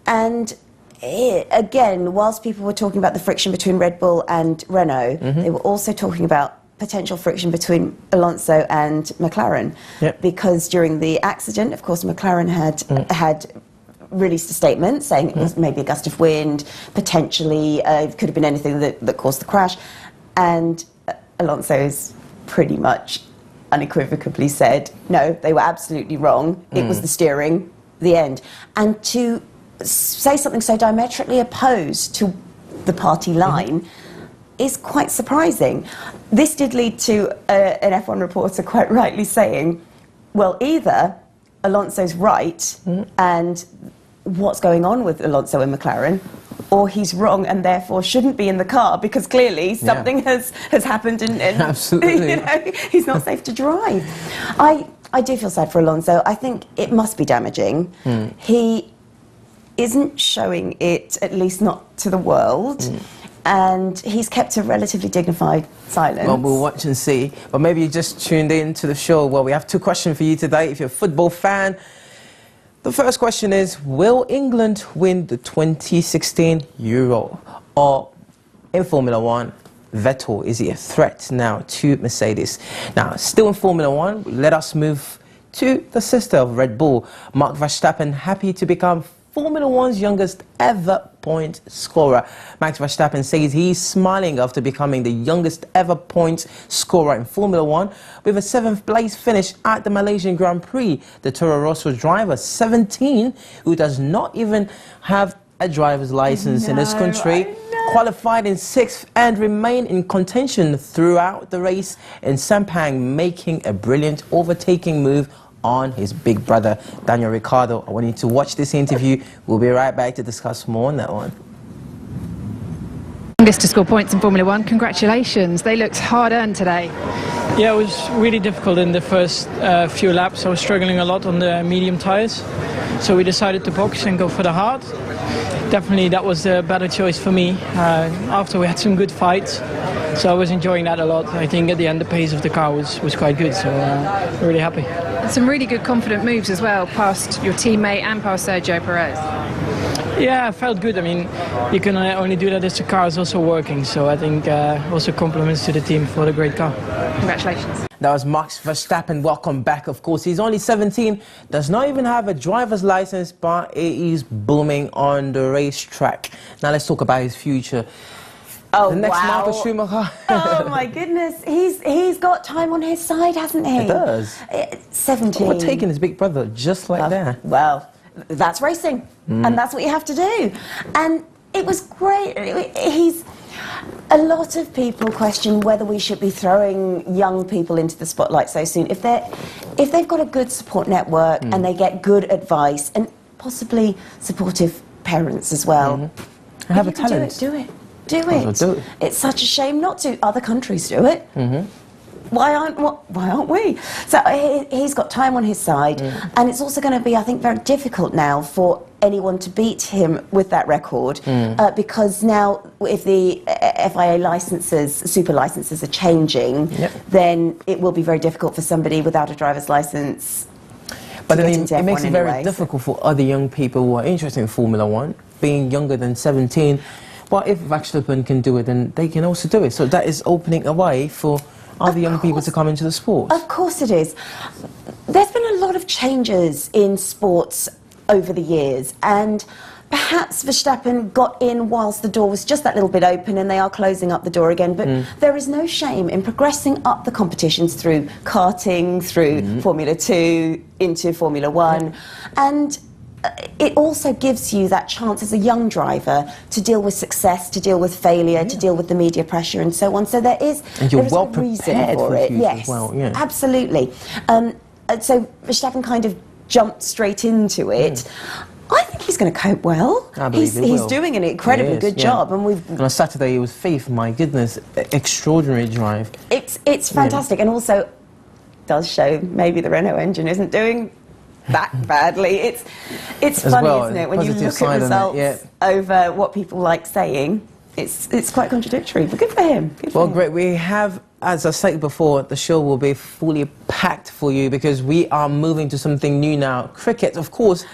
and again, whilst people were talking about the friction between Red Bull and Renault, they were also talking about potential friction between Alonso and McLaren, because during the accident, of course, McLaren had released a statement saying it was maybe a gust of wind, potentially it could have been anything that caused the crash, and Alonso's pretty much unequivocally said, no, they were absolutely wrong, it was the steering, the end. And to say something so diametrically opposed to the party line is quite surprising. This did lead to an F1 reporter quite rightly saying, well, either Alonso's right and what's going on with Alonso in McLaren, or he's wrong and therefore shouldn't be in the car because clearly something has happened and Absolutely. you know, he's not safe to drive. I do feel sad for Alonso. I think it must be damaging. He isn't showing it, at least not to the world. And he's kept a relatively dignified silence. Well, we'll watch and see. But maybe you just tuned in to the show. Well, we have 2 questions for you today. If you're a football fan, the first question is, will England win the 2016 Euro? Or in Formula 1, Vettel, is he a threat now to Mercedes? Now, still in Formula 1, let us move to the sister of Red Bull, Max Verstappen, happy to become Formula 1's youngest ever point scorer. Max Verstappen says he's smiling after becoming the youngest ever point scorer in Formula 1 with a 7th place finish at the Malaysian Grand Prix. The Toro Rosso driver, 17, who does not even have a driver's license in this country, qualified in 6th and remained in contention throughout the race in Sepang, making a brilliant overtaking move on his big brother, Daniel Ricciardo. I want you to watch this interview. We'll be right back to discuss more on that one. Youngest to score points in Formula 1. Congratulations. They looked hard-earned today. Yeah, it was really difficult in the first few laps. I was struggling a lot on the medium tyres. So we decided to box and go for the hard. Definitely that was the better choice for me. After we had some good fights. So I was enjoying that a lot. I think at the end the pace of the car was quite good, so really happy. And some really good confident moves as well, past your teammate and past Sergio Perez. Yeah, I felt good. I mean, you can only do that as the car is also working. So I think also compliments to the team for the great car. Congratulations. That was Max Verstappen. Welcome back. Of course, he's only 17, does not even have a driver's license, but he is booming on the racetrack. Now let's talk about his future. Oh, the next wow. Michael Schumacher. Oh my goodness, he's got time on his side, hasn't he? He does. 17. Overtaking his big brother just like that. Well, that's racing, and that's what you have to do. And it was great. A lot of people question whether we should be throwing young people into the spotlight so soon. If they've got a good support network and they get good advice and possibly supportive parents as well, have a talent. Do it. It's such a shame not to. Other countries do it. Why aren't we? So he's got time on his side, and it's also going to be, I think, very difficult now for anyone to beat him with that record, because now if the FIA licenses, super licenses are changing, then it will be very difficult for somebody without a driver's license. But then it makes it very difficult for other young people who are interested in Formula 1, being younger than 17. Well, if Verstappen can do it, then they can also do it. So that is opening a way for other young people to come into the sport. Of course it is. There's been a lot of changes in sports over the years, and perhaps Verstappen got in whilst the door was just that little bit open, and they are closing up the door again. But there is no shame in progressing up the competitions through karting, through Formula 2, into Formula 1. And it also gives you that chance as a young driver to deal with success, to deal with failure, to deal with the media pressure and so on. So there is and you're well prepared for it. Yes, as well, yeah. Absolutely. So Verstappen kind of jumped straight into it. I think he's going to cope well. I believe he will. He's doing an incredibly good job, and on Saturday he was 5th. My goodness, extraordinary drive. It's fantastic, and also does show maybe the Renault engine isn't doing that badly. It's funny, isn't it, when you look at results over what people like saying. It's quite contradictory, but good for him. Great. We have, as I said before, the show will be fully packed for you because we are moving to something new now. Cricket, of course.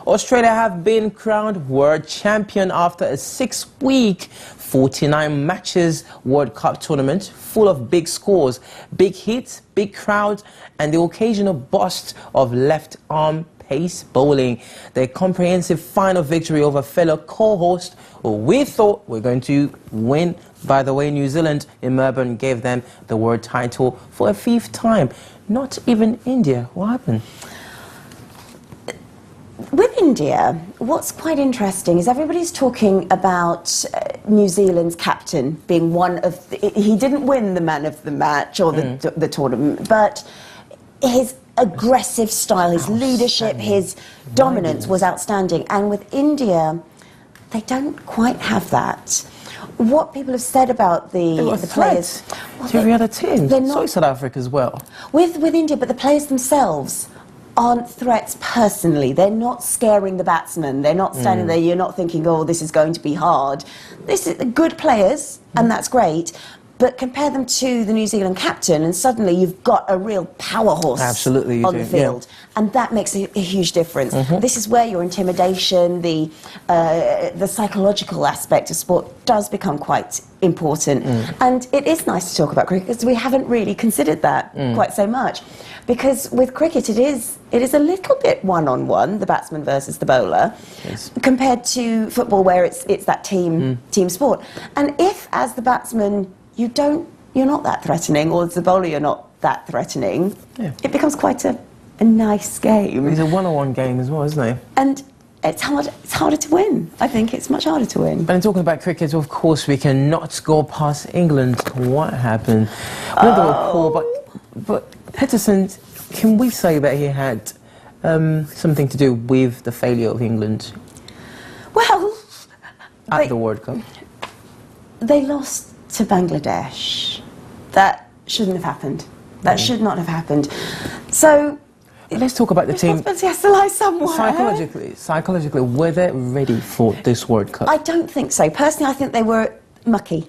Australia have been crowned world champion after a 6-week, 49 matches World Cup tournament full of big scores, big hits, big crowds, and the occasional burst of left arm pace bowling. Their comprehensive final victory over fellow co-host who we thought were going to win. By the way, New Zealand in Melbourne gave them the world title for a 5th time. Not even India. What happened? With India, what's quite interesting is everybody's talking about New Zealand's captain being one of he didn't win the man of the match or the tournament, but aggressive style, his leadership, his dominance was outstanding. And with India, they don't quite have that. What people have said about the players... to every other team. So is South Africa as well. With India, but the players themselves aren't threats personally. They're not scaring the batsmen. They're not standing there, you're not thinking, oh, this is going to be hard. This is good players, and that's great. But compare them to the New Zealand captain, and suddenly you've got a real power horse on the field. And that makes a huge difference. This is where your intimidation, the psychological aspect of sport does become quite important. And it is nice to talk about cricket, because we haven't really considered that quite so much. Because with cricket, it is a little bit one-on-one, the batsman versus the bowler, compared to football, where it's that team sport. And if, as the batsman, you're not that threatening, or as the bowler you're not that threatening, it becomes quite a nice game. It's a one-on-one game as well, isn't it? And it's harder to win. I think it's much harder to win. But in talking about cricket, of course, we cannot go past England. What happened? We don't recall, but Peterson, can we say that he had something to do with the failure of England? Well, at the World Cup, they lost to Bangladesh. That shouldn't have happened. That should not have happened. So let's talk about the team. Responsibility has to lie somewhere. Psychologically, were they ready for this World Cup? I don't think so. Personally, I think they were mucky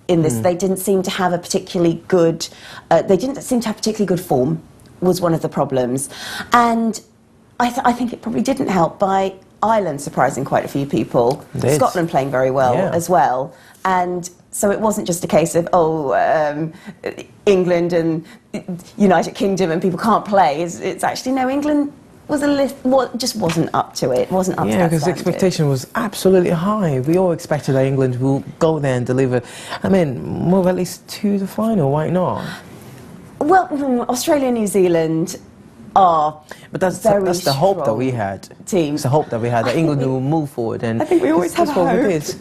in this. They didn't seem to have a particularly good. They didn't seem to have particularly good form. Was one of the problems, and I think it probably didn't help by Ireland surprising quite a few people. Scotland playing very well as well, and so it wasn't just a case of England and United Kingdom and people can't play. It's actually no, England was just wasn't up to it. Wasn't up to that standard. Because the expectation was absolutely high. We all expected that England will go there and deliver. I mean, move at least to the final. Why not? Well, Australia and New Zealand are that's the hope that we had. It's the hope that we had that England will move forward, and I think we always have hope. What we did.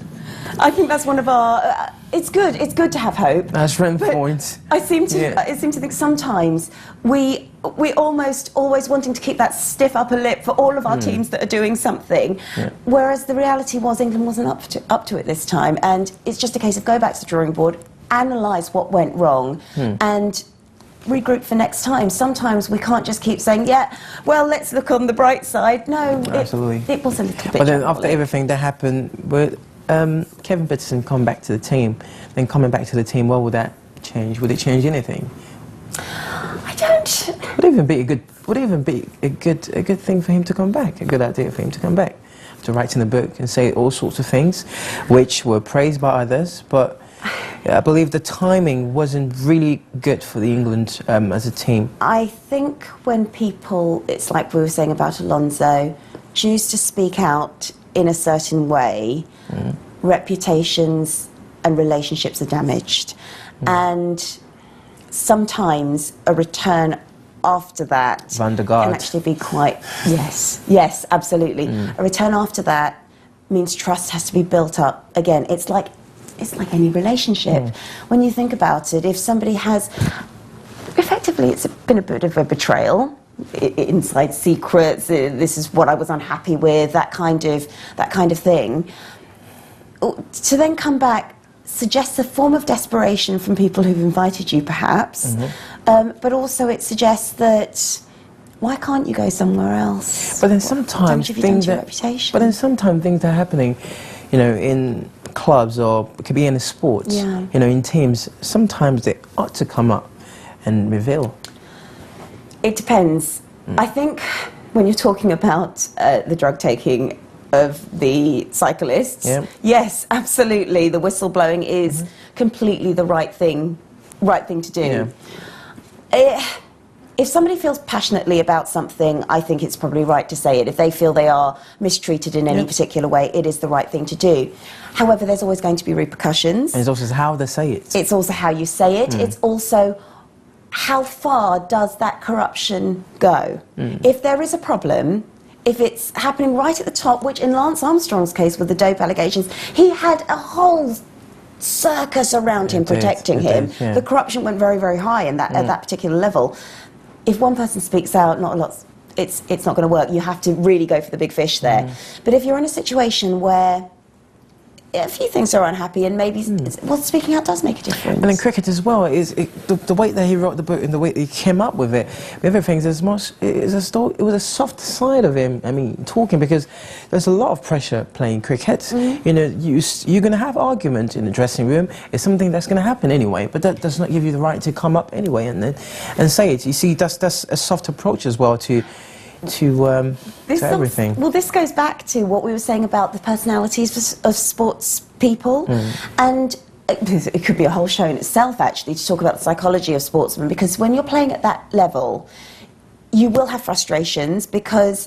I think that's one of our. It's good. It's good to have hope. That's strength points. I seem to think sometimes we almost always wanting to keep that stiff upper lip for all of our teams that are doing something, whereas the reality was England wasn't up to it this time, and it's just a case of go back to the drawing board, analyse what went wrong, and regroup for next time. Sometimes we can't just keep saying, well, let's look on the bright side. No, absolutely. It was a little bit. But then after everything that happened, with Kevin Peterson come back to the team, then coming back to the team, what would that change? Would it change anything? I don't. Would it even be a good thing for him to come back? A good idea for him to come back, to write in the book and say all sorts of things, which were praised by others, but. I believe the timing wasn't really good for the England as a team. I think when people, it's like we were saying about Alonso, choose to speak out in a certain way, reputations and relationships are damaged. And sometimes a return after that can actually be quite... Yes, absolutely. A return after that means trust has to be built up. Again, it's like any relationship. When you think about it, if somebody has, effectively, it's been a bit of a betrayal, inside secrets, this is what I was unhappy with, that kind of thing. To then come back suggests a form of desperation from people who've invited you, perhaps, but also it suggests that why can't you go somewhere else? But then sometimes things are happening, in clubs, or it could be in a sport, in teams. Sometimes they ought to come up and reveal. It depends. I think when you're talking about the drug taking of the cyclists, yes, absolutely, the whistleblowing is completely the right thing to do. If somebody feels passionately about something, I think it's probably right to say it. If they feel they are mistreated in any particular way, it is the right thing to do. However, there's always going to be repercussions. And it's also how they say it. It's also how you say it. It's also how far does that corruption go? If there is a problem, if it's happening right at the top, which in Lance Armstrong's case with the dope allegations, he had a whole circus around him protecting him. The corruption went very, very high at that particular level. if one person speaks out, not a lot, it's not going to work. You have to really go for the big fish there. But if you're in a situation where a few things are unhappy, and maybe well, speaking out does make a difference. And in cricket as well, the way that he wrote the book and the way that he came up with it, with everything, it was a soft side of him. I mean, talking, because there's a lot of pressure playing cricket. You know, you're going to have argument in the dressing room. It's something that's going to happen anyway, but that does not give you the right to come up anyway and say it. You see, that's a soft approach as well to everything. Well, this goes back to what we were saying about the personalities of sports people, and it could be a whole show in itself, actually, to talk about the psychology of sportsmen, because when you're playing at that level, you will have frustrations, because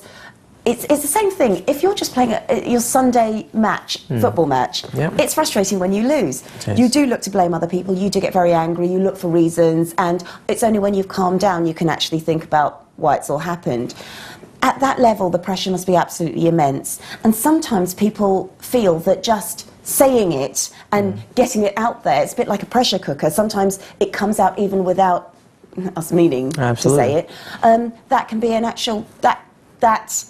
it's the same thing. If you're just playing your Sunday match, football match, it's frustrating when you lose. You do look to blame other people, you do get very angry, you look for reasons, and it's only when you've calmed down you can actually think about why it's all happened. At that level, the pressure must be absolutely immense. And sometimes people feel that just saying it and getting it out there, it's a bit like a pressure cooker. Sometimes it comes out even without us meaning to say it. That can be that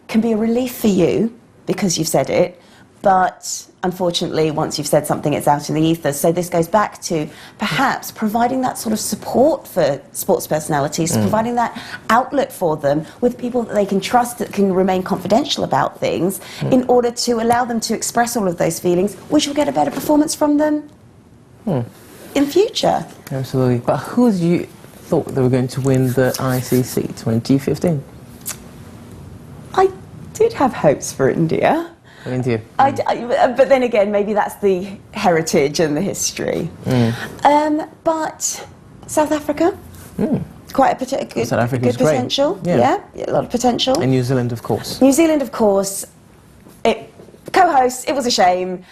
can be a relief for you because you've said it, but unfortunately, once you've said something, it's out in the ether. So this goes back to perhaps providing that sort of support for sports personalities, providing that outlet for them with people that they can trust, that can remain confidential about things, in order to allow them to express all of those feelings, which will get a better performance from them in future. Absolutely. But who do you thought they were going to win the ICC 2015? I did have hopes for India. India. But then again, maybe that's the heritage and the history. But South Africa, quite a good potential. Yeah, a lot of potential. And New Zealand, of course. New Zealand, of course. Co-host, it was a shame.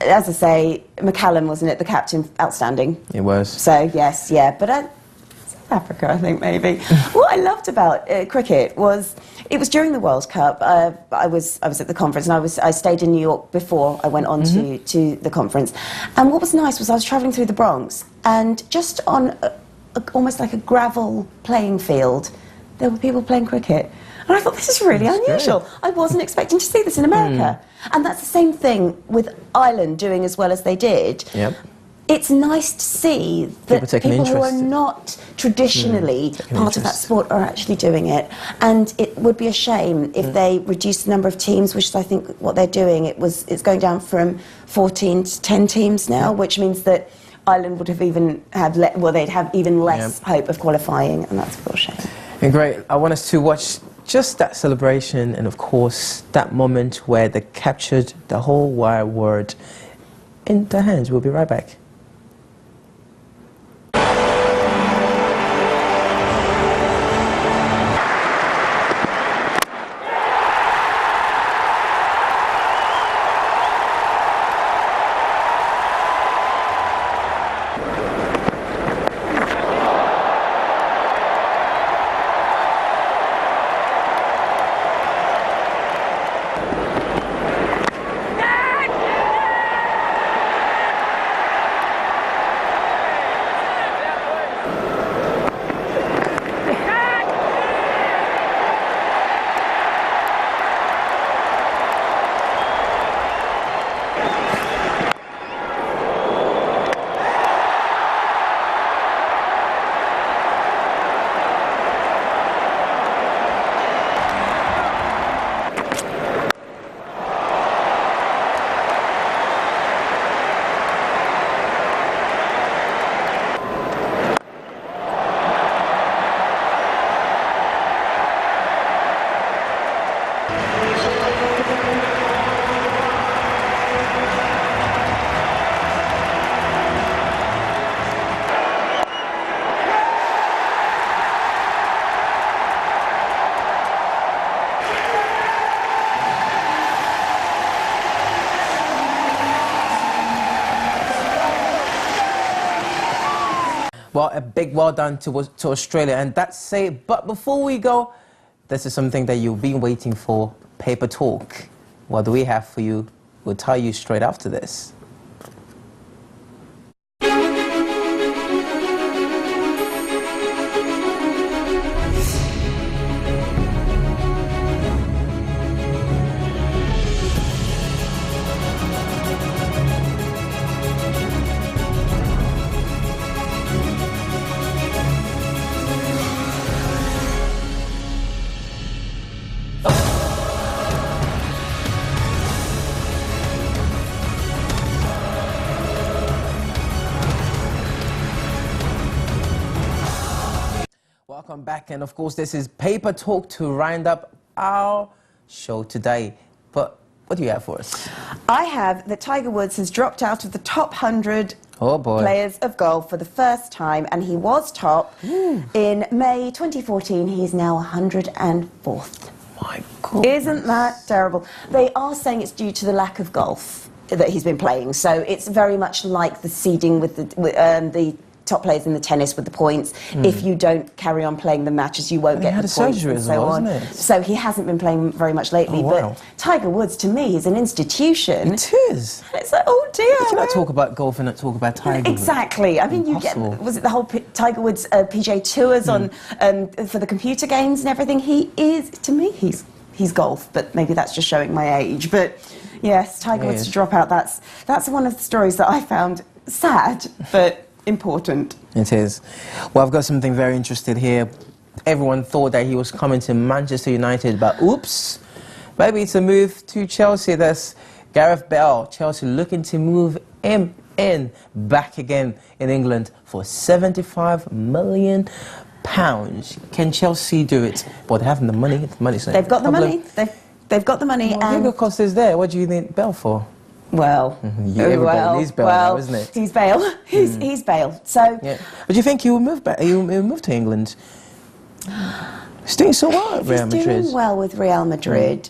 As I say, McCallum, wasn't it, the captain? Outstanding. It was. So, yes, yeah. But South Africa, I think, maybe. What I loved about cricket was, it was during the World Cup. I was at the conference, and I stayed in New York before I went on to the conference. And what was nice was I was travelling through the Bronx, and just on almost like a gravel playing field, there were people playing cricket. And I thought, this is really unusual. I wasn't expecting to see this in America. And that's the same thing with Ireland doing as well as they did. It's nice to see that people who are not traditionally part of that sport are actually doing it. And it would be a shame if they reduced the number of teams, which is, I think, what they're doing. It's going down from 14 to 10 teams now, which means that Ireland would have they'd have even less hope of qualifying, and that's a real shame. And great. I want us to watch just that celebration, and of course that moment where they captured the whole wide world in their hands. We'll be right back. Well, a big well done to Australia, and that's it. But before we go, this is something that you've been waiting for, Paper Talk. What do we have for you? We'll tell you straight after this. back, and of course this is Paper Talk to round up our show today. But what do you have for us? I have that Tiger Woods has dropped out of the top 100 players of golf for the first time, and he was top in May 2014. He is now 104th. My God. Isn't that terrible? They are saying it's due to the lack of golf that he's been playing, so it's very much like the seeding with the top players in the tennis with the points. If you don't carry on playing the matches, you won't get the points. He had a surgery and as so well, on. isn't it? So he hasn't been playing very much lately. But Tiger Woods, to me, is an institution. It is. It's like, oh dear. You cannot talk about golf and not talk about Tiger. Exactly. I mean, you get, was it the whole Tiger Woods PGA Tours on for the computer games and everything? He is, to me, he's golf, but maybe that's just showing my age. But yes, Tiger Woods to drop out. That's one of the stories that I found sad, but important. It is. Well, I've got something very interesting here. Everyone thought that he was coming to Manchester United, but oops, maybe it's a move to Chelsea. That's Gareth Bale. Chelsea looking to move him back again in England for £75 million. Can Chelsea do it? Well, they have the money. They've got the money. They've got the money. Well, and the cost is there. What do you need Bale for? Well, everybody needs Bale now, isn't it? He's Bale. He's Bale. So, yeah. But do you think he will move back? He will move to England? He's doing so well at Real Madrid. He's doing well with Real Madrid.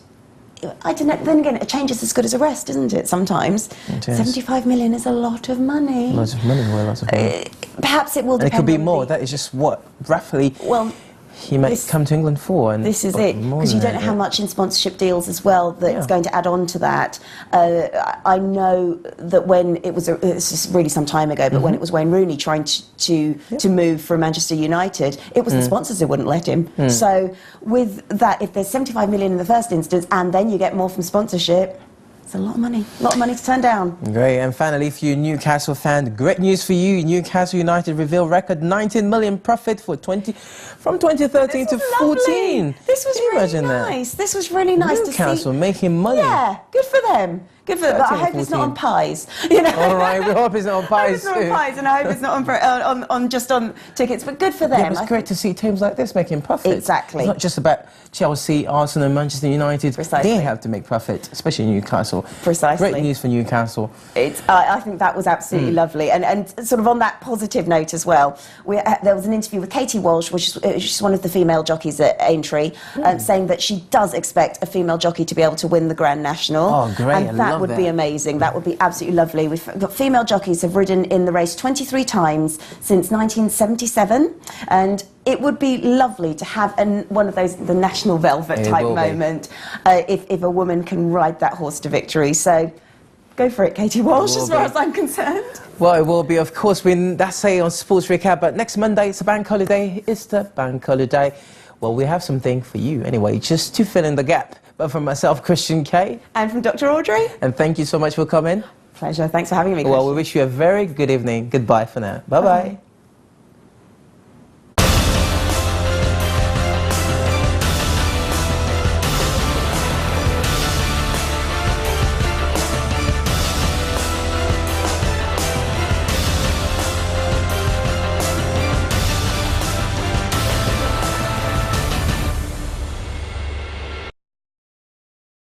I don't know. Then again, a change is as good as a rest, isn't it? Sometimes. It is. 75 million is a lot of money. Lots of money. Well, lots of money. Perhaps it will depend. And it could be more. That is just what roughly. Well, he might come to England for. And this is it, because you don't know how much in sponsorship deals as well that's going to add on to that. I know that when it was, this is really some time ago, but when it was Wayne Rooney trying to move from Manchester United, it was the sponsors who wouldn't let him. So with that, if there's 75 million in the first instance, and then you get more from sponsorship, it's a lot of money to turn down. Great. And finally, if you're a Newcastle fan, great news for you. Newcastle United reveal record 19 million profit for from 2013 to 14. This was really nice. This was really nice to see. Newcastle making money. Yeah, good for them. Good for them. But I hope it's not on pies. You know? All right, we hope it's not on pies. I hope it's not on pies, and I hope it's not just on tickets. But good for them. Yeah, it's great to see teams like this making profit. Exactly. It's not just about Chelsea, Arsenal, and Manchester United. Precisely. They have to make profit, especially Newcastle. Precisely. Great news for Newcastle. I think that was absolutely lovely. And sort of on that positive note as well, there was an interview with Katie Walsh, which is one of the female jockeys at Aintree, saying that she does expect a female jockey to be able to win the Grand National. Oh, great. And that would be amazing. That would be absolutely lovely. We've got female jockeys have ridden in the race 23 times since 1977, and it would be lovely to have one of those, the national velvet type moment, if a woman can ride that horse to victory. So go for it, Katie Walsh, as far as I'm concerned. Well, it will be, of course. That's it on Sports Recap, but next Monday, it's a bank holiday. It's the bank holiday. Well, we have something for you anyway, just to fill in the gap. But from myself, Christian K. And from Dr. Audrey. And thank you so much for coming. Pleasure. Thanks for having me, Well, we wish you a very good evening. Goodbye for now. Bye-bye.